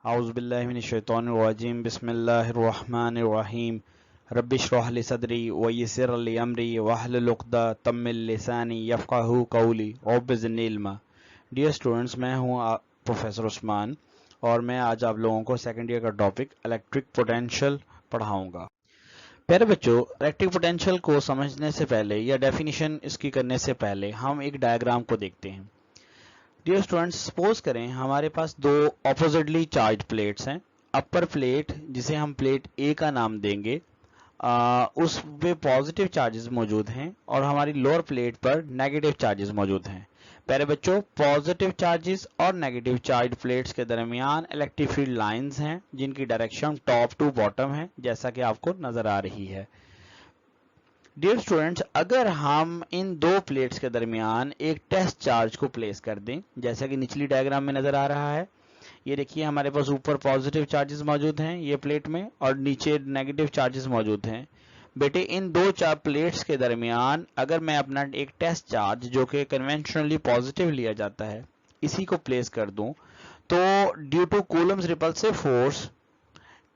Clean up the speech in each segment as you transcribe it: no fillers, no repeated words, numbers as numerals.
आउज़ुबिल्लाहिमिनश्शैतानिर्रजीम बिस्मिल्लाहिर्रहमानिर्रहीम रब्बिश्रह ली सदरी व यस्सिर ली अमरी वहलुल उक़दतम मिन लिसानी यफ़क़हू क़ौली रब्बि ज़िदनी इल्मा। डियर स्टूडेंट्स, मैं हूँ प्रोफेसर उस्मान और मैं आज आप लोगों को सेकंड ईयर का टॉपिक इलेक्ट्रिक पोटेंशियल पढ़ाऊंगा। प्यारे बच्चों, इलेक्ट्रिक पोटेंशियल को समझने से पहले या डेफिनेशन इसकी करने से पहले हम एक डायग्राम को देखते हैं। डियर स्टूडेंट्स, सपोज करें हमारे पास दो ऑपोजिटली चार्ज प्लेट्स हैं। अपर प्लेट जिसे हम प्लेट ए का नाम देंगे, उस पे पॉजिटिव चार्जेस मौजूद हैं और हमारी लोअर प्लेट पर नेगेटिव चार्जेस मौजूद हैं। प्यारे बच्चों, पॉजिटिव चार्जेस और नेगेटिव चार्ज प्लेट्स के दरमियान इलेक्ट्रिक फील्ड लाइंस हैं जिनकी डायरेक्शन टॉप टू बॉटम है, जैसा कि आपको नजर आ रही है। डियर स्टूडेंट्स, अगर हम इन दो प्लेट्स के दरमियान एक टेस्ट चार्ज को प्लेस कर दें, जैसा कि निचली डायग्राम में नजर आ रहा है, ये देखिए हमारे पास ऊपर पॉजिटिव चार्जेस मौजूद हैं ये प्लेट में और नीचे नेगेटिव चार्जेस मौजूद हैं। बेटे, इन दो चार प्लेट्स के दरमियान अगर मैं अपना एक टेस्ट चार्ज जो कि कन्वेंशनली पॉजिटिव लिया जाता है इसी को प्लेस कर दूं, तो due to Coulomb's repulsive force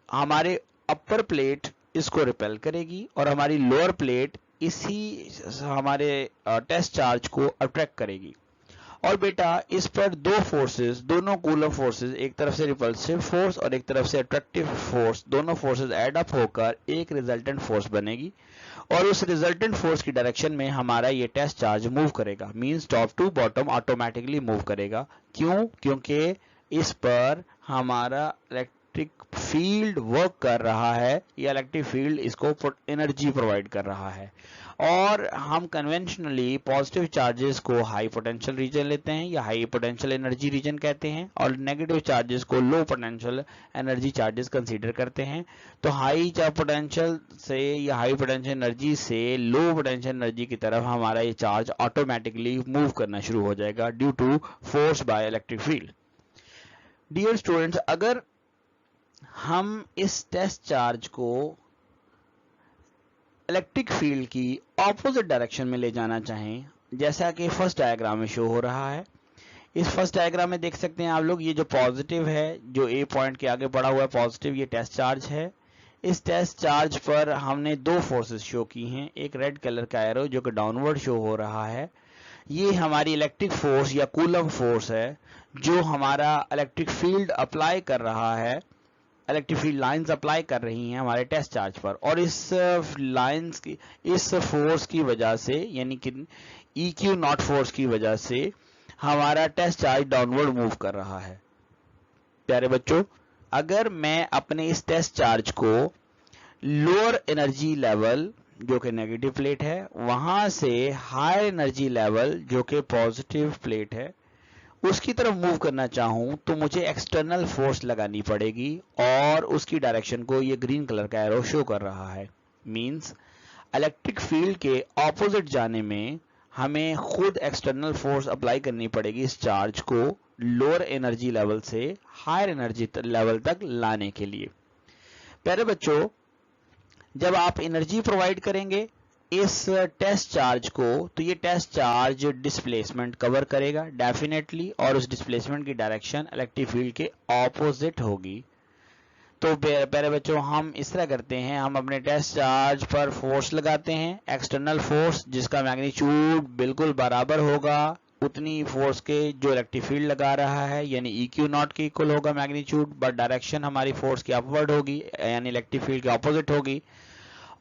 हमारे अपर प्लेट इसको रिपेल करेगी और हमारी लोअर प्लेट इसी हमारे टेस्ट चार्ज को अट्रैक्ट करेगी। और बेटा, इस पर दो फोर्सेस, दोनों कूलम फोर्सेस, एक तरफ से रिपल्सिव फोर्स और एक तरफ से अट्रैक्टिव फोर्स, दोनों फोर्सेस ऐड अप होकर एक रिजल्टेंट फोर्स बनेगी और उस रिजल्टेंट फोर्स की डायरेक्शन में हमारा ये टेस्ट चार्ज मूव करेगा। Means top to bottom automatically move करेगा। क्यों? क्योंकि इस पर हमारा इलेक्ट्रिक फील्ड वर्क कर रहा है या इलेक्ट्रिक फील्ड इसको एनर्जी प्रोवाइड कर रहा है। और हम कन्वेंशनली पॉजिटिव चार्जेस को हाई पोटेंशियल रीजन लेते हैं या हाई पोटेंशियल एनर्जी रीजन कहते हैं और नेगेटिव चार्जेस को low potential energy charges consider करते हैं। तो हाई पोटेंशियल से या हाई पोटेंशियल एनर्जी से लो पोटेंशियल एनर्जी की तरफ हमारा ये चार्ज ऑटोमेटिकली मूव करना शुरू हो जाएगा due to force by electric field. Dear students, अगर हम इस टेस्ट चार्ज को इलेक्ट्रिक फील्ड की ऑपोजिट डायरेक्शन में ले जाना चाहें, जैसा कि फर्स्ट डायग्राम में शो हो रहा है, इस फर्स्ट डायग्राम में देख सकते हैं आप लोग, ये जो पॉजिटिव है, जो ए पॉइंट के आगे पड़ा हुआ है पॉजिटिव, ये टेस्ट चार्ज है। इस टेस्ट चार्ज पर हमने दो फोर्सेस शो की हैं। एक रेड कलर का एरो जो कि डाउनवर्ड शो हो रहा है, ये हमारी इलेक्ट्रिक फोर्स या कूलम फोर्स है जो हमारा इलेक्ट्रिक फील्ड अप्लाई कर रहा है, इलेक्ट्रिक फील्ड लाइंस अप्लाई कर रही हैं हमारे टेस्ट चार्ज पर। और इस लाइंस की, इस फोर्स की वजह से, यानी कि EQ नॉट फोर्स की वजह से हमारा टेस्ट चार्ज डाउनवर्ड मूव कर रहा है। प्यारे बच्चों, अगर मैं अपने इस टेस्ट चार्ज को लोअर एनर्जी लेवल जो कि नेगेटिव प्लेट है वहां से हायर एनर्जी लेवल जो कि पॉजिटिव प्लेट है उसकी तरफ मूव करना चाहूं, तो मुझे एक्सटर्नल फोर्स लगानी पड़ेगी और उसकी डायरेक्शन को ये ग्रीन कलर का एरो शो कर रहा है। मींस इलेक्ट्रिक फील्ड के ऑपोजिट जाने में हमें खुद एक्सटर्नल फोर्स अप्लाई करनी पड़ेगी इस चार्ज को लोअर एनर्जी लेवल से हायर एनर्जी लेवल तक लाने के लिए। प्यारे बच्चों, जब आप एनर्जी प्रोवाइड करेंगे इस टेस्ट चार्ज को, तो ये टेस्ट चार्ज डिस्प्लेसमेंट कवर करेगा डेफिनेटली और उस डिस्प्लेसमेंट की डायरेक्शन इलेक्ट्रिक फील्ड के ऑपोजिट होगी। तो प्यारे बच्चों, हम इस तरह करते हैं, हम अपने टेस्ट चार्ज पर फोर्स लगाते हैं, एक्सटर्नल फोर्स जिसका मैग्नीट्यूड बिल्कुल बराबर होगा उतनी फोर्स के जो इलेक्ट्रिक फील्ड लगा रहा है, यानी EQ नॉट के इक्वल होगा मैग्नीट्यूड, बट डायरेक्शन हमारी फोर्स की अपवर्ड होगी यानी इलेक्ट्रिक फील्ड के ऑपोजिट होगी।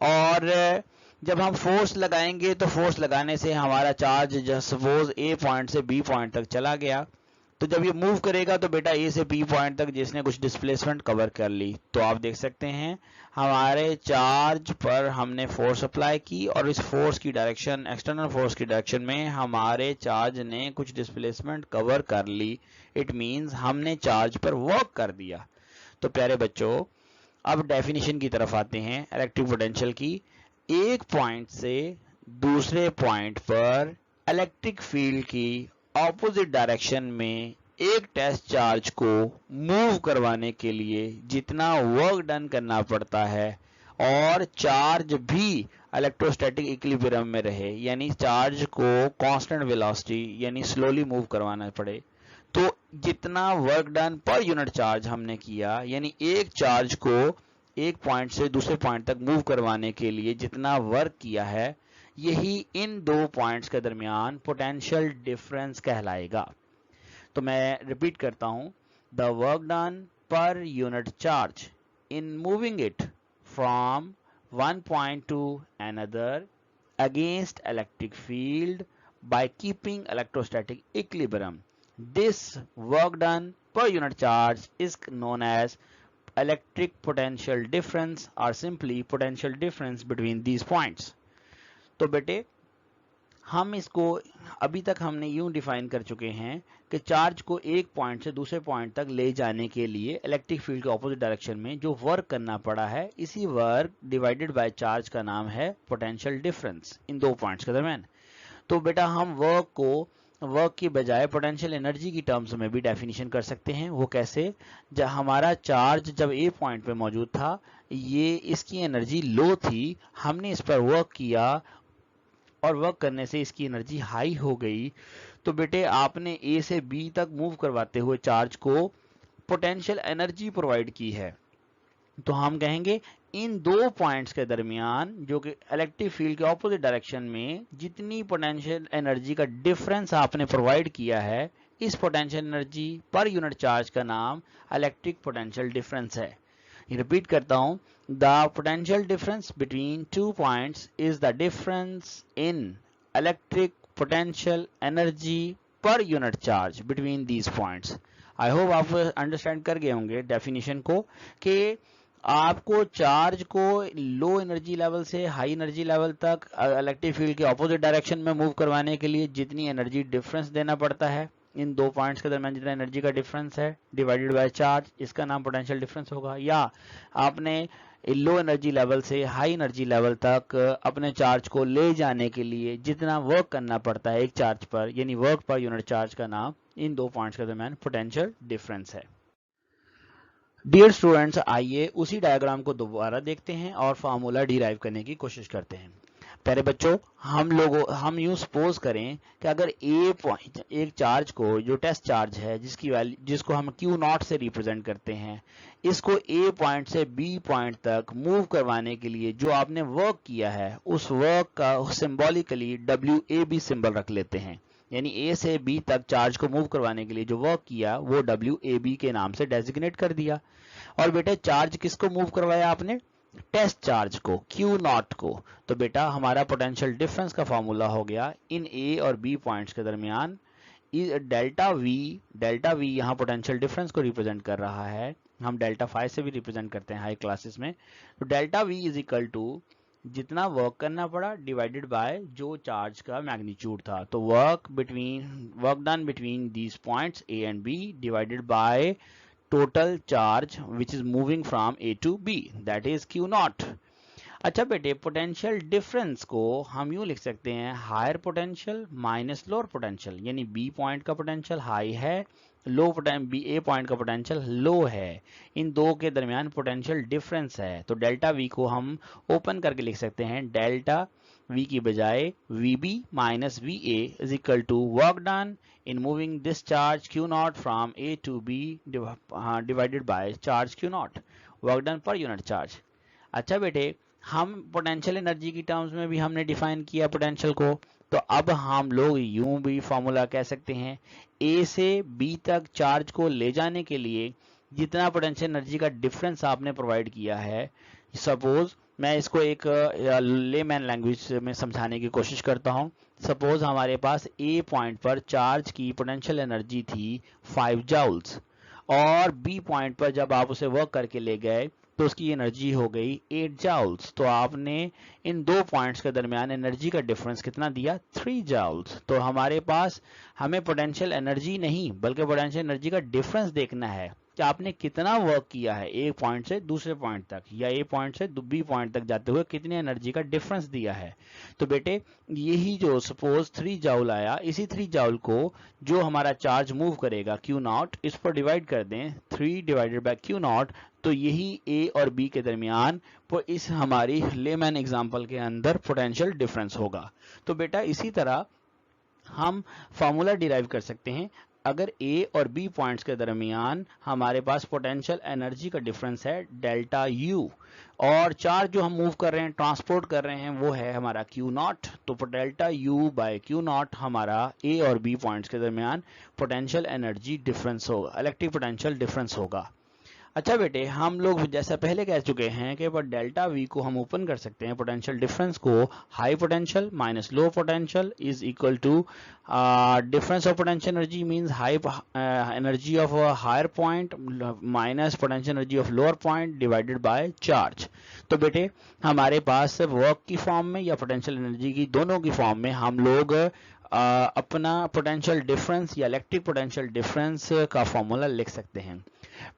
और जब हम फोर्स लगाएंगे तो फोर्स लगाने से हमारा चार्ज सपोज A पॉइंट से B पॉइंट तक चला गया, तो जब ये मूव करेगा तो बेटा A से B पॉइंट तक जिसने कुछ डिस्प्लेसमेंट कवर कर ली, तो आप देख सकते हैं हमारे चार्ज पर हमने फोर्स अप्लाई की और इस फोर्स की डायरेक्शन, एक्सटर्नल फोर्स की डायरेक्शन में हमारे चार्ज ने कुछ डिस्प्लेसमेंट कवर कर ली। इट मींस हमने चार्ज पर वर्क कर दिया। तो प्यारे बच्चों, अब डेफिनेशन की तरफ आते हैं इलेक्ट्रिक पोटेंशियल की। एक पॉइंट से दूसरे पॉइंट पर इलेक्ट्रिक फील्ड की ऑपोजिट डायरेक्शन में एक टेस्ट चार्ज को मूव करवाने के लिए जितना वर्क डन करना पड़ता है और चार्ज भी इलेक्ट्रोस्टैटिक इक्विलिब्रियम में रहे, यानी चार्ज को कांस्टेंट वेलोसिटी यानी स्लोली मूव करवाना पड़े, तो जितना work done per unit charge हमने किया, यानी एक चार्ज को एक पॉइंट से दूसरे पॉइंट तक मूव करवाने के लिए जितना वर्क किया है, यही इन दो पॉइंट्स के दरमियान पोटेंशियल डिफरेंस कहलाएगा। तो मैं रिपीट करता हूं, the work done per unit charge in moving it from one point to another against electric field by keeping electrostatic equilibrium. This work done per unit charge is known as electric potential difference or simply potential difference between these points. तो बेटे हम इसको अभी तक हमने यूं define कर चुके हैं कि चार्ज को एक पॉइंट से दूसरे पॉइंट तक ले जाने के लिए इलेक्ट्रिक फील्ड के ऑपोजिट डायरेक्शन में जो वर्क करना पड़ा है, इसी वर्क डिवाइडेड बाय चार्ज का नाम है पोटेंशियल डिफरेंस इन दो पॉइंट्स के दरमियान। तो बेटा हम वर्क की बजाय पोटेंशियल एनर्जी की टर्म्स में भी डेफिनेशन कर सकते हैं। वो कैसे? जब हमारा चार्ज जब ए पॉइंट पे मौजूद था, ये इसकी एनर्जी लो थी, हमने इस पर वर्क किया और वर्क करने से इसकी एनर्जी हाई हो गई, तो बेटे आपने ए से बी तक मूव करवाते हुए चार्ज को पोटेंशियल एनर्जी प्रोवाइड की है। तो हम कहेंगे इन दो पॉइंट्स के दरमियान जो कि इलेक्ट्रिक फील्ड के ऑपोजिट डायरेक्शन में जितनी पोटेंशियल एनर्जी का डिफरेंस आपने प्रोवाइड किया है, इस पोटेंशियल एनर्जी पर यूनिट चार्ज का नाम इलेक्ट्रिक पोटेंशियल डिफरेंस है। रिपीट करता हूं, the potential difference between two points is the difference in electric potential energy पर unit charge between these points. I hope आप अंडरस्टैंड कर गए होंगे डेफिनेशन को, कि आपको चार्ज को लो एनर्जी लेवल से हाई एनर्जी लेवल तक इलेक्ट्रिक फील्ड के ऑपोजिट डायरेक्शन में मूव करवाने के लिए जितनी एनर्जी डिफरेंस देना पड़ता है, इन दो पॉइंट्स के दरमियान जितना एनर्जी का डिफरेंस है डिवाइडेड बाय चार्ज, इसका नाम पोटेंशियल डिफरेंस होगा। या आपने लो एनर्जी लेवल से हाई एनर्जी लेवल तक अपने चार्ज को ले जाने के लिए जितना वर्क करना पड़ता है एक चार्ज पर, यानी वर्क पर यूनिट चार्ज का नाम इन दो पॉइंट्स के दरमियान पोटेंशियल डिफरेंस है। डियर स्टूडेंट्स, आइए उसी डायग्राम को दोबारा देखते हैं और फार्मूला डिराइव करने की कोशिश करते हैं। प्यारे बच्चों, हम यूं सपोज करें कि अगर ए पॉइंट एक चार्ज को, जो टेस्ट चार्ज है जिसकी वैल्यू जिसको हम क्यू नॉट से रिप्रेजेंट करते हैं, इसको ए पॉइंट से बी पॉइंट तक मूव करवाने के लिए जो आपने वर्क किया है, उस वर्क का symbolically W A B symbol रख लेते हैं। यानी ए से बी तक चार्ज को मूव करवाने के लिए जो वर्क किया वो डब्ल्यू ए बी के नाम से डेजिग्नेट कर दिया। और बेटे चार्ज किसको मूव करवाया आपने? टेस्ट चार्ज को, क्यू नॉट को। तो बेटा हमारा पोटेंशियल डिफरेंस का फॉर्मूला हो गया इन ए और बी पॉइंट्स के दरमियान डेल्टा वी यहाँ पोटेंशियल डिफरेंस को रिप्रेजेंट कर रहा है, हम डेल्टा फाई से भी रिप्रेजेंट करते हैं हाई क्लासेस में। तो delta V is equal to जितना वर्क करना पड़ा डिवाइडेड बाय जो चार्ज का मैग्नीट्यूड था। तो work done between these points A and B divided by total charge which is moving from A to B, that is Q naught। अच्छा बेटे, potential difference को हम यूं लिख सकते हैं higher potential minus lower potential, यानी बी पॉइंट का पोटेंशियल हाई है, ए पॉइंट का पोटेंशियल लो है, इन दो के दरमियान पोटेंशियल डिफरेंस है। तो डेल्टा वी को हम ओपन करके लिख सकते हैं डेल्टा वी की बजाय VB minus VA is equal to work done in moving this charge Q naught from A to B divided by charge Q naught, work done per unit charge। अच्छा बेटे, हम potential energy की terms में भी हमने define किया potential को, तो अब हम लोग यूं भी फॉर्मूला कह सकते हैं ए से बी तक चार्ज को ले जाने के लिए जितना पोटेंशियल एनर्जी का डिफरेंस आपने प्रोवाइड किया है। सपोज मैं इसको एक लेमैन लैंग्वेज में समझाने की कोशिश करता हूं। सपोज हमारे पास ए पॉइंट पर चार्ज की पोटेंशियल एनर्जी थी 5 जूल्स और बी पॉइंट पर जब आप उसे वर्क करके ले गए तो उसकी एनर्जी हो गई 8 जूल्स। तो आपने इन दो पॉइंट्स के दरमियान एनर्जी का डिफरेंस कितना दिया? 3 जूल्स। तो हमारे पास हमें पोटेंशियल एनर्जी नहीं बल्कि पोटेंशियल एनर्जी का डिफरेंस देखना है कि आपने कितना वर्क किया है एक पॉइंट से दूसरे पॉइंट तक, या ए पॉइंट से बी पॉइंट तक जाते हुए कितनी एनर्जी का डिफरेंस दिया है। तो बेटे यही जो सपोज 3 जूल आया, इसी 3 जूल को जो हमारा चार्ज मूव करेगा क्यू नॉट, इस पर डिवाइड कर दें 3 डिवाइडेड बाय क्यू नॉट, तो यही ए और बी के दरमियान इस हमारी लेमैन एग्जांपल के अंदर पोटेंशियल डिफरेंस होगा। तो बेटा इसी तरह हम फार्मूला डिराइव कर सकते हैं अगर ए और बी पॉइंट्स के दरमियान हमारे पास पोटेंशियल एनर्जी का डिफरेंस है डेल्टा यू, और चार्ज जो हम मूव कर रहे हैं, ट्रांसपोर्ट कर रहे हैं, वो है हमारा क्यू नॉट, तो delta U by Q naught हमारा ए और बी पॉइंट्स के दरमियान पोटेंशियल एनर्जी डिफरेंस होगा, इलेक्ट्रिक पोटेंशियल डिफरेंस होगा। अच्छा बेटे, हम लोग जैसा पहले कह चुके हैं कि डेल्टा वी को हम ओपन कर सकते हैं, पोटेंशियल डिफरेंस को high potential minus low potential is equal to difference of potential energy means high energy of higher point minus potential energy of lower point divided by charge. तो बेटे हमारे पास work की form में या potential energy की, दोनों की form में हम लोग अपना पोटेंशियल डिफरेंस या इलेक्ट्रिक पोटेंशियल डिफरेंस का फॉर्मूला लिख सकते हैं।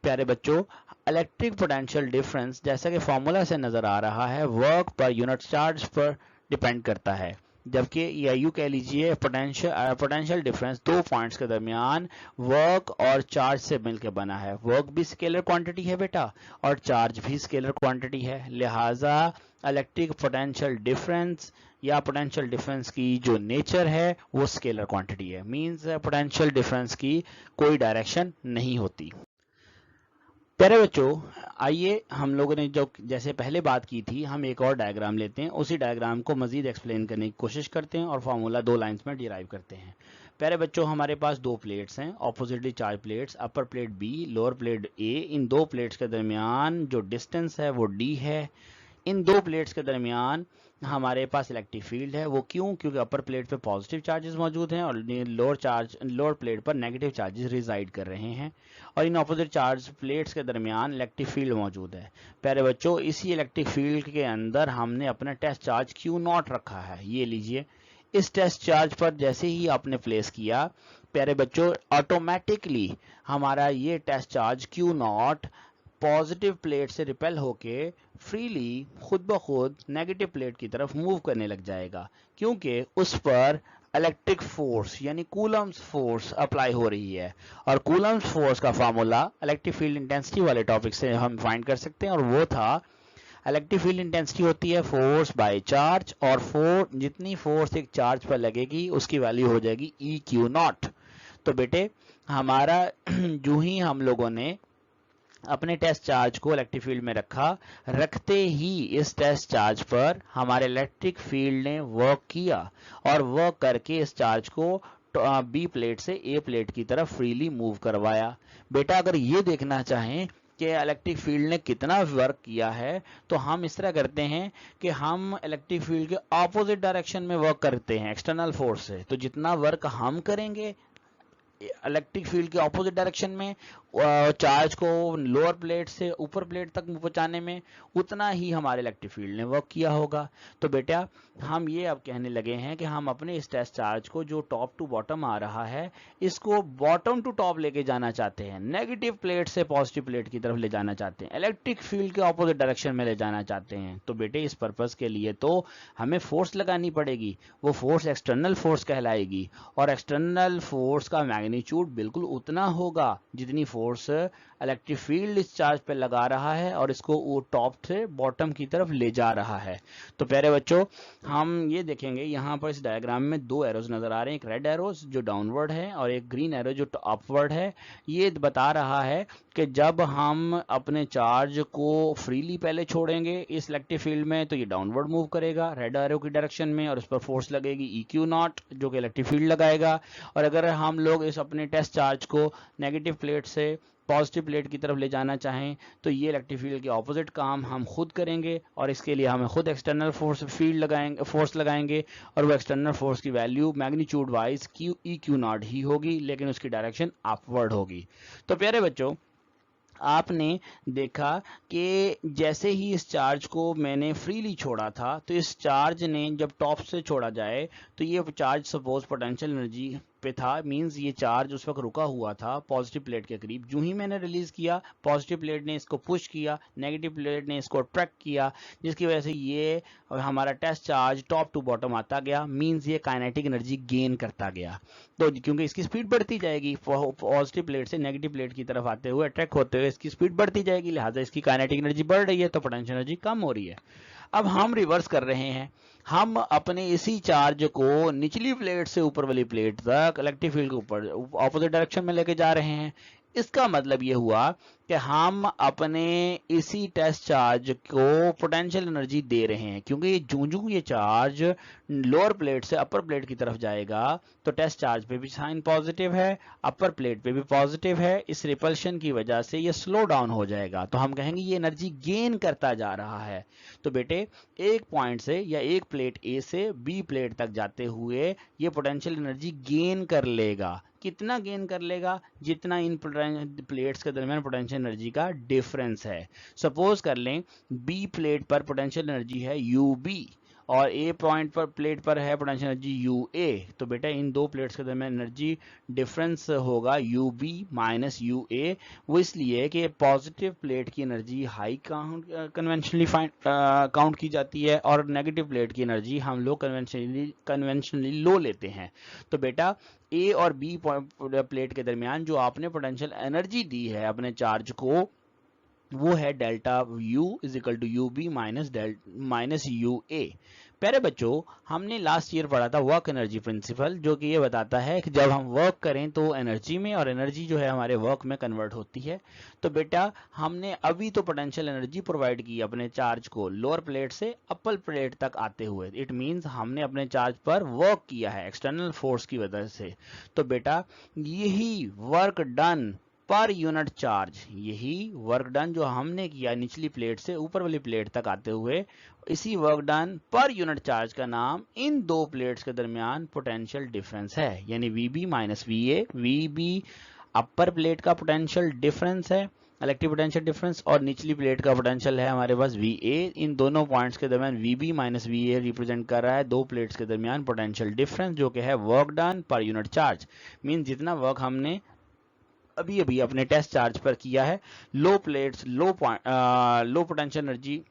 प्यारे बच्चों, इलेक्ट्रिक पोटेंशियल डिफरेंस जैसा कि फॉर्मूला से नजर आ रहा है, वर्क पर यूनिट चार्ज पर डिपेंड करता है, जबकि या यूं कह लीजिए पोटेंशियल डिफरेंस दो पॉइंट्स के दरमियान वर्क और चार्ज से मिलकर बना है। वर्क भी स्केलर क्वांटिटी है बेटा, और चार्ज भी स्केलर क्वांटिटी है, लिहाजा इलेक्ट्रिक पोटेंशियल डिफरेंस या पोटेंशियल डिफरेंस की जो नेचर है वो स्केलर क्वांटिटी है, मींस पोटेंशियल डिफरेंस की कोई डायरेक्शन नहीं होती। प्यारे बच्चों, आइए हम लोगों ने जो जैसे पहले बात की थी, हम एक और डायग्राम लेते हैं, उसी डायग्राम को मजीद एक्सप्लेन करने की कोशिश करते हैं और फार्मूला दो लाइंस में डिराइव करते हैं। प्यारे बच्चों, हमारे पास दो प्लेट्स हैं, ऑपोजिटली चार्ज प्लेट्स, अपर प्लेट बी, लोअर प्लेट ए। इन दो प्लेट्स के दरमियान जो डिस्टेंस है वो डी है। इन दो प्लेट्स के दरमियान हमारे पास इलेक्ट्रिक फील्ड है, वो क्यों? क्योंकि अपर प्लेट पे पॉजिटिव चार्जेस मौजूद हैं और लोअर प्लेट पर नेगेटिव चार्जेस रिजाइड कर रहे हैं, और इन ऑपोजिट चार्ज प्लेट्स के दरमियान इलेक्ट्रिक फील्ड मौजूद है। प्यारे बच्चों, इसी इलेक्ट्रिक फील्ड के अंदर हमने अपना टेस्ट चार्ज क्यू नॉट रखा है। ये लीजिए, इस टेस्ट चार्ज पर जैसे ही आपने प्लेस किया, प्यारे बच्चों, ऑटोमेटिकली हमारा ये test charge Q naught positive plate से रिपेल होके फ्रीली खुद ब खुद नेगेटिव प्लेट की तरफ मूव करने लग जाएगा, क्योंकि उस पर इलेक्ट्रिक फोर्स यानी कूलम्स फोर्स अप्लाई हो रही है। और कूलम्स फोर्स का फार्मूला इलेक्ट्रिक फील्ड इंटेंसिटी वाले टॉपिक से हम फाइंड कर सकते हैं, और वो था इलेक्ट्रिक फील्ड इंटेंसिटी होती है फोर्स बाय चार्ज, और जितनी फोर्स एक चार्ज पर लगेगी उसकी वैल्यू हो जाएगी ई क्यू नॉट। तो बेटे हमारा जो ही हम लोगों ने अपने टेस्ट चार्ज को इलेक्ट्रिक फील्ड में रखा, रखते ही इस टेस्ट चार्ज पर हमारे इलेक्ट्रिक फील्ड ने वर्क किया, और वर्क करके इस चार्ज को बी प्लेट से ए प्लेट की तरफ फ्रीली मूव करवाया। बेटा अगर ये देखना चाहें कि इलेक्ट्रिक फील्ड ने कितना वर्क किया है, तो हम इस तरह करते हैं कि हम इलेक्ट्रिक फील्ड के ऑपोजिट डायरेक्शन में वर्क करते हैं एक्सटर्नल फोर्स से। तो जितना वर्क हम करेंगे इलेक्ट्रिक फील्ड के ऑपोजिट डायरेक्शन में चार्ज को लोअर प्लेट से ऊपर प्लेट तक पहुंचाने में, उतना ही हमारे इलेक्ट्रिक फील्ड ने वर्क किया होगा। तो बेटा हम ये अब कहने लगे हैं कि हम अपने इस टेस्ट चार्ज को जो टॉप टू बॉटम आ रहा है, इसको बॉटम टू टॉप लेके जाना चाहते हैं, नेगेटिव प्लेट से पॉजिटिव प्लेट की तरफ ले जाना चाहते हैं, इलेक्ट्रिक फील्ड के ऑपोजिट डायरेक्शन में ले जाना चाहते हैं। तो बेटे इस पर्पज के लिए तो हमें फोर्स लगानी पड़ेगी, वो फोर्स एक्सटर्नल फोर्स कहलाएगी, और एक्सटर्नल फोर्स का मैग्नीट्यूड बिल्कुल उतना होगा जितनी फोर्स इलेक्ट्रिक फील्ड इस चार्ज पे लगा रहा है और इसको वो टॉप से बॉटम की तरफ ले जा रहा है। तो प्यारे बच्चों, हम ये देखेंगे यहाँ पर इस डायग्राम में दो एरोज नजर आ रहे हैं, एक रेड एरोज जो डाउनवर्ड है और एक ग्रीन एरो जो अपवर्ड है। ये बता रहा है कि जब हम अपने चार्ज को फ्रीली पहले छोड़ेंगे इस इलेक्ट्रिक फील्ड में, तो ये डाउनवर्ड मूव करेगा रेड एरो की डायरेक्शन में, और इस पर फोर्स लगेगी ई क्यू नॉट जो कि इलेक्ट्रिक फील्ड लगाएगा। और अगर हम लोग इस अपने टेस्ट चार्ज को नेगेटिव प्लेट से पॉजिटिव प्लेट की तरफ ले जाना चाहें, तो ये इलेक्ट्रिक फील्ड के ऑपोजिट काम हम खुद करेंगे, और इसके लिए हमें खुद एक्सटर्नल फोर्स लगाएंगे, और वो एक्सटर्नल फोर्स की value magnitude wise E Q not ही होगी, लेकिन उसकी डायरेक्शन अपवर्ड होगी। तो प्यारे बच्चों, आपने देखा कि जैसे ही इस चार्ज को मैंने फ्रीली छोड़ा था, तो इस चार्ज ने जब टॉप से छोड़ा जाए, तो ये चार्ज सपोज पोटेंशियल एनर्जी पे था, मींस ये चार्ज उस वक्त रुका हुआ था पॉजिटिव प्लेट के करीब। जो ही मैंने रिलीज किया, पॉजिटिव प्लेट ने इसको पुश किया, नेगेटिव प्लेट ने इसको अट्रैक्ट किया, जिसकी वजह से ये हमारा test charge top to bottom आता गया, मींस ये काइनेटिक एनर्जी गेन करता गया। तो क्योंकि इसकी स्पीड बढ़ती जाएगी, पॉजिटिव प्लेट से नेगेटिव प्लेट की तरफ आते हुए अट्रैक्ट होते हुए इसकी स्पीड बढ़ती जाएगी, लिहाजा इसकी काइनेटिक एनर्जी बढ़ रही है, तो पोटेंशियल एनर्जी कम हो रही है। अब हम रिवर्स कर रहे हैं, हम अपने इसी चार्ज को निचली प्लेट से ऊपर वाली प्लेट तक इलेक्ट्रिक फील्ड के ऊपर ऑपोजिट डायरेक्शन में लेके जा रहे हैं। इसका मतलब ये हुआ कि हम अपने इसी टेस्ट चार्ज को पोटेंशियल एनर्जी दे रहे हैं, क्योंकि जूं ये चार्ज लोअर प्लेट से अपर प्लेट की तरफ जाएगा तो टेस्ट चार्ज पे भी साइन पॉजिटिव है, अपर प्लेट पे भी पॉजिटिव है, इस रिपल्शन की वजह से ये स्लो डाउन हो जाएगा, तो हम कहेंगे ये एनर्जी गेन करता जा रहा है। तो बेटे एक पॉइंट से या एक प्लेट ए से बी प्लेट तक जाते हुए ये पोटेंशियल एनर्जी गेन कर लेगा। कितना गेन कर लेगा? जितना इन प्लेट्स के दरमियान पोटेंशियल एनर्जी का डिफरेंस है। सपोज कर लें बी प्लेट पर पोटेंशियल एनर्जी है यू बी और ए पॉइंट पर प्लेट पर है पोटेंशियल एनर्जी यू ए, तो बेटा इन दो प्लेट्स के दरमियान एनर्जी डिफरेंस होगा यू बी माइनस यू ए। वो इसलिए कि पॉजिटिव प्लेट की एनर्जी हाई कन्वेंशनली काउंट की जाती है और नेगेटिव प्लेट की एनर्जी हम लोग कन्वेंशनली लो लेते हैं। तो बेटा ए और बी प्लेट के दरमियान जो आपने पोटेंशियल एनर्जी दी है अपने चार्ज को, वो है delta U is equal to U B minus U A. प्यारे बच्चों, हमने लास्ट ईयर पढ़ा था वर्क एनर्जी प्रिंसिपल, जो कि ये बताता है कि जब हम वर्क करें तो एनर्जी में, और एनर्जी जो है हमारे वर्क में कन्वर्ट होती है। तो बेटा हमने अभी तो पोटेंशियल एनर्जी प्रोवाइड की अपने चार्ज को लोअर प्लेट से अपर प्लेट तक आते हुए, इट मींस हमने अपने चार्ज पर वर्क किया है एक्सटर्नल फोर्स की वजह से। तो बेटा यही work done per unit charge, यही वर्क डन जो हमने किया निचली प्लेट से ऊपर वाली प्लेट तक आते हुए, इसी work done per unit charge का नाम इन दो प्लेट्स के दरमियान पोटेंशियल डिफरेंस है, यानी वीबी माइनस वीए। वीबी अपर प्लेट का पोटेंशियल डिफरेंस है, इलेक्ट्रिक पोटेंशियल डिफरेंस, और निचली प्लेट का पोटेंशियल है हमारे पास वीए। इन दोनों पॉइंट्स के दरमियान वीबी माइनस वीए रिप्रेजेंट कर रहा है दो प्लेट्स के दरमियान पोटेंशियल डिफरेंस, जो कि है work done per unit charge. Mean जितना वर्क हमने अभी अभी अपने टेस्ट चार्ज पर किया है लो प्लेट्स लो पोटेंशियल एनर्जी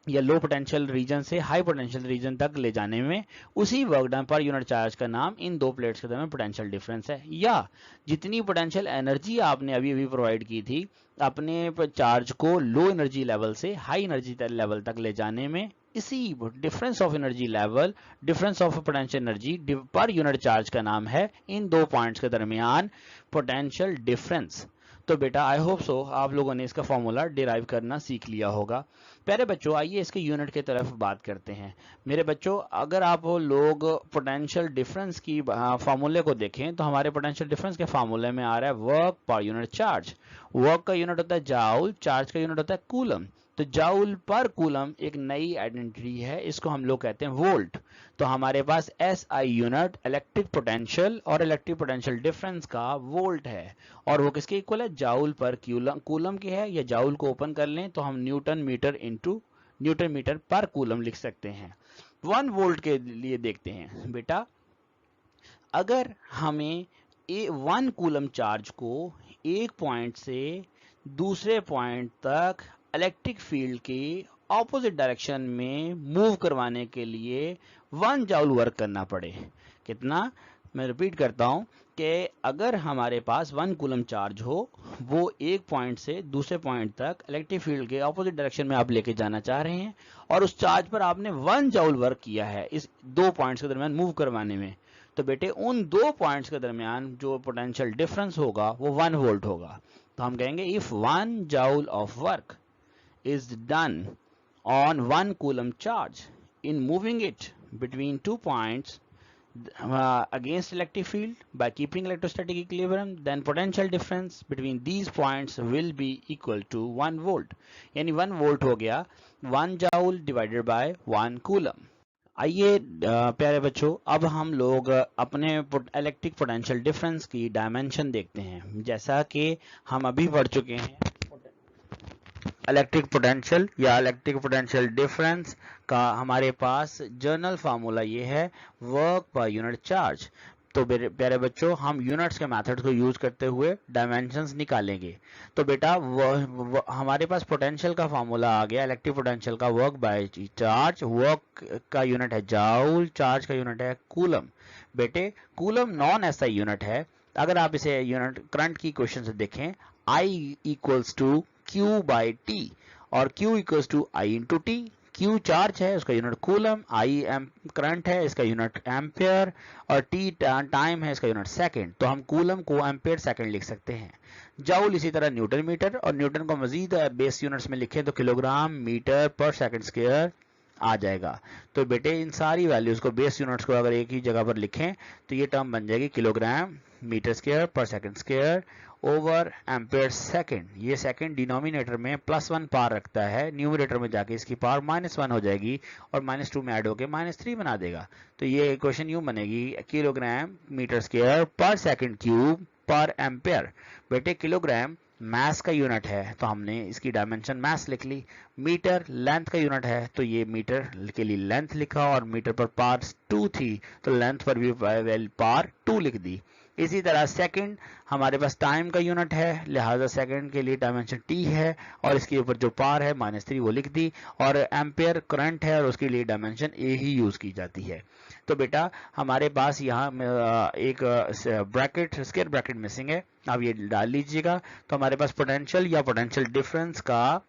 या लो पोटेंशियल रीजन से हाई पोटेंशियल रीजन तक ले जाने में, उसी work done per unit charge का नाम इन दो प्लेट्स के दरमियान पोटेंशियल डिफरेंस है। या जितनी पोटेंशियल एनर्जी आपने अभी अभी प्रोवाइड की थी अपने चार्ज को लो एनर्जी लेवल से हाई एनर्जी लेवल तक ले जाने में, इसी difference of energy level, difference of potential energy पर यूनिट चार्ज का नाम है इन दो पॉइंट्स के दरमियान पोटेंशियल डिफरेंस। तो बेटा आई होप सो आप लोगों ने इसका फॉर्मूला डिराइव करना सीख लिया होगा। प्यारे बच्चों, आइए इसके यूनिट की तरफ बात करते हैं। मेरे बच्चों, अगर आप लोग पोटेंशियल डिफरेंस की फॉर्मूले को देखें तो हमारे पोटेंशियल डिफरेंस के फॉर्मूले में आ रहा है वर्क पर यूनिट चार्ज। वर्क का यूनिट होता है जाउल, चार्ज का यूनिट होता है कूलम। तो जाउल पर कूलम एक नई आइडेंटिटी है, इसको हम लोग कहते हैं वोल्ट। तो हमारे पास एसआई यूनिट इलेक्ट्रिक पोटेंशियल और इलेक्ट्रिक पोटेंशियल डिफरेंस का वोल्ट है, और वो किसके इक्वल है? जाउल पर कूलम के है। या जाउल को ओपन कर लें तो हम newton metre into newton metre पर कूलम लिख सकते हैं। 1 वोल्ट के लिए देखते हैं बेटा, अगर हमें 1 कूलम चार्ज को एक पॉइंट से दूसरे पॉइंट तक इलेक्ट्रिक फील्ड के ऑपोजिट डायरेक्शन में मूव करवाने के लिए 1 जाउल वर्क करना पड़े, कितना? मैं रिपीट करता हूं कि अगर हमारे पास 1 कूलम चार्ज हो, वो एक पॉइंट से दूसरे पॉइंट तक इलेक्ट्रिक फील्ड के ऑपोजिट डायरेक्शन में आप लेके जाना चाह रहे हैं, और उस चार्ज पर आपने 1 जाउल वर्क किया है इस दो पॉइंट्स के दरमियान मूव करवाने में, तो बेटे उन दो पॉइंट्स के दरमियान जो पोटेंशियल डिफरेंस होगा वो 1 वोल्ट होगा। तो हम कहेंगे if 1 joule of work is done on 1 coulomb charge in moving it between 2 points against electric field by keeping electrostatic equilibrium, then potential difference between these points will be equal to 1 volt। यानी 1 volt हो गया 1 joule divided by 1 coulomb। आइए प्यारे बच्चों, अब हम लोग अपने इलेक्ट्रिक पोटेंशियल डिफरेंस की डायमेंशन देखते हैं। जैसा कि हम अभी पढ़ चुके हैं, इलेक्ट्रिक पोटेंशियल या इलेक्ट्रिक पोटेंशियल डिफरेंस का हमारे पास जर्नल फार्मूला ये है वर्क पर यूनिट चार्ज। तो प्यारे बच्चों, हम यूनिट्स के मेथड को यूज करते हुए डायमेंशंस निकालेंगे। तो बेटा हमारे पास पोटेंशियल का फार्मूला आ गया, इलेक्ट्रिक पोटेंशियल का वर्क बाय चार्ज। वर्क का यूनिट है जाउल, चार्ज का यूनिट है कूलम। बेटे कूलम नॉन एसआई यूनिट है। अगर आप इसे यूनिट करंट की क्वेश्चन से देखें, I equals to Q by T, और Q equals to I into T। Q charge है उसका यूनिट कूलम, I करंट है इसका यूनिट एम्पियर और T टाइम है इसका यूनिट सेकंड। तो हम कूलम को एम्पियर सेकंड लिख सकते हैं। जाउल इसी तरह न्यूटन मीटर, और न्यूटन को मजीद बेस यूनिट्स में लिखें तो किलोग्राम मीटर पर सेकंड स्क्वायर आ जाएगा। तो बेटे इन सारी वैल्यूज को बेस यूनिट्स को अगर एक ही जगह पर लिखें तो ये टर्म बन जाएगी किलोग्राम मीटर स्क्वायर पर second square over ampere second. ये सेकंड डिनोमिनेटर में +1 पावर रखता है, न्यूमरेटर में जाके इसकी पावर -1 हो जाएगी और -2 में ऐड होकर -3 बना देगा। तो ये इक्वेशन यूं बनेगी किलोग्राम मीटर स्क्वायर पर सेकंड क्यूब पर एम्पेयर। बेटे किलोग्राम मास का यूनिट है तो हमने इसकी डायमेंशन मास लिख ली, मीटर लेंथ का यूनिट है तो ये मीटर के लिए लेंथ लिखा, और मीटर पर पावर 2 थी तो लेंथ पर भी पावर 2 लिख दी। इसी तरह सेकंड हमारे पास टाइम का यूनिट है, लिहाजा सेकंड के लिए डायमेंशन t है और इसके ऊपर जो पावर है -3 वो लिख दी, और एम्पेयर करंट है और उसके लिए डायमेंशन a ही यूज की जाती है। तो बेटा हमारे पास यहाँ एक ब्रैकेट स्क्वायर ब्रैकेट मिसिंग है, आप ये डाल लीजिएगा। तो हमारे पास पोटेंशियल या पोटेंशियल डिफरेंस का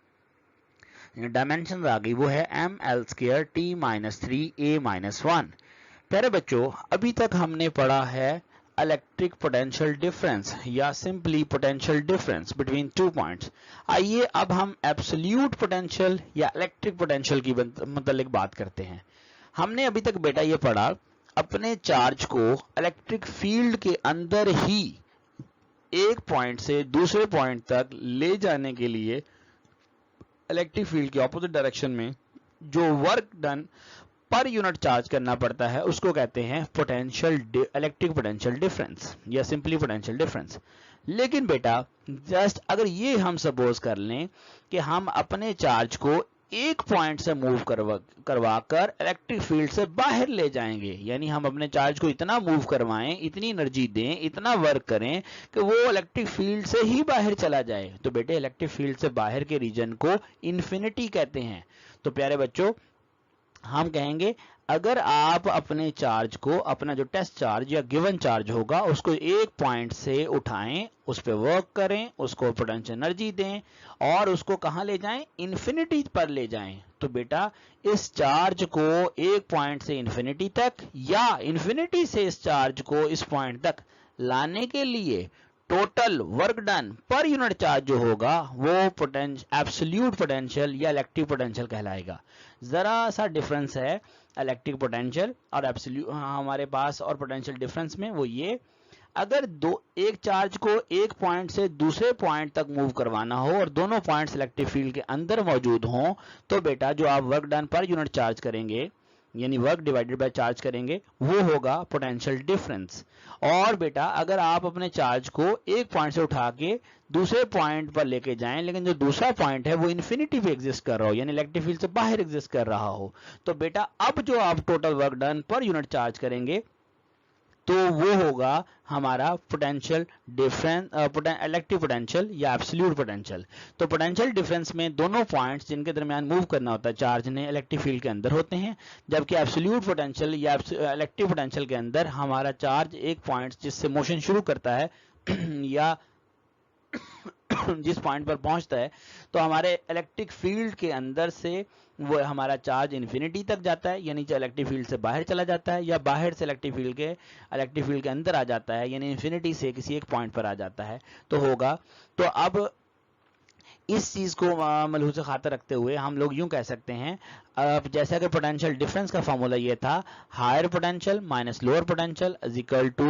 डायमेंशन आ गई, वो है ml² t-3 a-1। प्यारे बच्चों अभी तक हमने पढ़ा है इलेक्ट्रिक पोटेंशियल डिफरेंस या simply potential difference between two points. आइए अब हम एब्सोल्यूट पोटेंशियल या इलेक्ट्रिक पोटेंशियल की मतलब बात करते हैं। हमने अभी तक बेटा ये पढ़ा अपने चार्ज को इलेक्ट्रिक फील्ड के अंदर ही एक पॉइंट से दूसरे पॉइंट तक ले जाने के लिए इलेक्ट्रिक फील्ड के ऑपोजिट डायरेक्शन में जो work done per unit charge करना पड़ता है उसको कहते हैं पोटेंशियल इलेक्ट्रिक पोटेंशियल डिफरेंस या सिंपली पोटेंशियल डिफरेंस। लेकिन बेटा जस्ट अगर ये हम सपोज कर लें कि हम अपने चार्ज को एक पॉइंट से मूव करवा कर इलेक्ट्रिक फील्ड से बाहर ले जाएंगे, यानी हम अपने चार्ज को इतना मूव करवाएं, इतनी एनर्जी दें, इतना वर्क करें कि वो इलेक्ट्रिक फील्ड से ही बाहर चला जाए, तो बेटे इलेक्ट्रिक फील्ड से बाहर के रीजन को इन्फिनिटी कहते हैं। तो प्यारे बच्चों हम कहेंगे अगर आप अपने चार्ज को, अपना जो टेस्ट चार्ज या गिवन चार्ज होगा उसको एक पॉइंट से उठाएं, उस पर वर्क करें, उसको पोटेंशियल एनर्जी दें और उसको कहां ले जाएं, इन्फिनिटी पर ले जाएं, तो बेटा इस चार्ज को एक पॉइंट से इन्फिनिटी तक या इन्फिनिटी से इस चार्ज को इस पॉइंट तक लाने के लिए total work done per unit charge जो होगा वो एब्सोल्यूट पोटेंशियल या इलेक्ट्रिक पोटेंशियल कहलाएगा। जरा सा डिफरेंस है इलेक्ट्रिक पोटेंशियल और एब्सोल्यूट हमारे पास और पोटेंशियल डिफरेंस में, वो ये अगर एक चार्ज को एक पॉइंट से दूसरे पॉइंट तक मूव करवाना हो और दोनों पॉइंट्स इलेक्ट्रिक फील्ड के अंदर मौजूद हों तो बेटा जो आप work done per unit charge करेंगे यानी वर्क डिवाइडेड बाय चार्ज करेंगे वो होगा पोटेंशियल डिफरेंस। और बेटा अगर आप अपने चार्ज को एक पॉइंट से उठा के दूसरे पॉइंट पर लेके जाएं लेकिन जो दूसरा पॉइंट है वो इन्फिनिटी पे एग्जिस्ट कर रहा हो यानी इलेक्ट्रिक फील्ड से बाहर एग्जिस्ट कर रहा हो, तो बेटा अब जो आप total work done per unit charge करेंगे तो वो होगा हमारा पोटेंशियल डिफरेंस, इलेक्ट्रिक पोटेंशियल या एब्सोल्यूट पोटेंशियल। तो पोटेंशियल डिफरेंस में दोनों पॉइंट्स जिनके दरमियान मूव करना होता है चार्ज ने इलेक्ट्रिक फील्ड के अंदर होते हैं, जबकि एब्सोल्यूट पोटेंशियल या इलेक्ट्रिक पोटेंशियल के अंदर हमारा चार्ज एक पॉइंट जिससे मोशन शुरू करता है या जिस पॉइंट पर पहुंचता है तो हमारे इलेक्ट्रिक फील्ड के अंदर से वो हमारा चार्ज इन्फिनिटी तक जाता है यानी इलेक्ट्रिक फील्ड से बाहर चला जाता है, या बाहर से इलेक्ट्रिक फील्ड के अंदर आ जाता है यानी इन्फिनिटी से किसी एक पॉइंट पर आ जाता है तो होगा। तो अब इस चीज को मलहूज़ खातर रखते हुए हम लोग यूं कह सकते हैं, अब जैसा कि पोटेंशियल डिफरेंस का फॉर्मूला ये था higher potential minus lower potential is equal to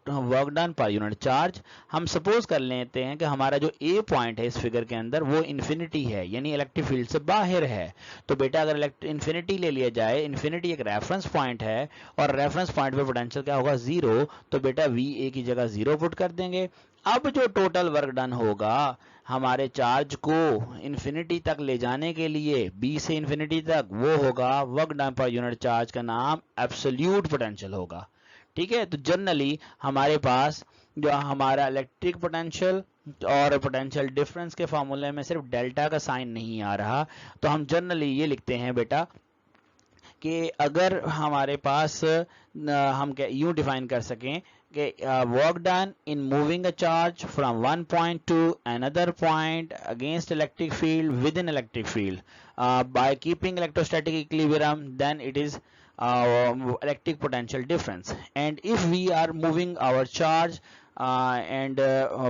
work done per unit charge. हम सपोज कर लेते हैं कि हमारा जो ए पॉइंट है इस फिगर के अंदर वो इन्फिनिटी है यानी इलेक्ट्रिक फील्ड से बाहर है, तो बेटा अगर इन्फिनिटी ले लिया जाए, इन्फिनिटी एक रेफरेंस पॉइंट है और रेफरेंस पॉइंट पे पोटेंशियल क्या होगा 0, तो बेटा वी ए की जगह 0 पुट कर देंगे। अब जो टोटल वर्क डन होगा हमारे चार्ज को इन्फिनिटी तक ले जाने के लिए बी से इन्फिनिटी तक, वो होगा work done per unit charge का नाम एब्सोल्यूट पोटेंशियल होगा। ठीक है, तो जनरली हमारे पास जो हमारा इलेक्ट्रिक पोटेंशियल और पोटेंशियल डिफरेंस के फार्मूले में सिर्फ डेल्टा का साइन नहीं आ रहा, तो हम जनरली ये लिखते हैं बेटा कि अगर हमारे पास हम यूं डिफाइन कर सकें work done in moving a charge from one point to another point against electric field within electric field by keeping electrostatic equilibrium, then it is electric potential difference. And if we are moving our charge and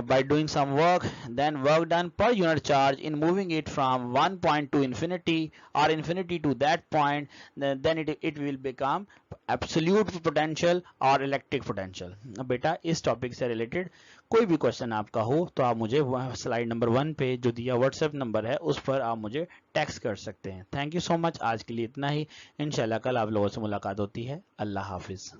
by doing some work, then work done per unit charge in moving it from one point to infinity or infinity to that point, then it will become absolute potential और electric potential. बेटा इस topic से related कोई भी question आपका हो तो आप मुझे स्लाइड नंबर 1 पे जो दिया व्हाट्सएप नंबर है उस पर आप मुझे टेक्स्ट कर सकते हैं। थैंक यू सो मच, आज के लिए इतना ही। इंशाल्लाह कल आप लोगों से मुलाकात होती है। अल्लाह हाफिज।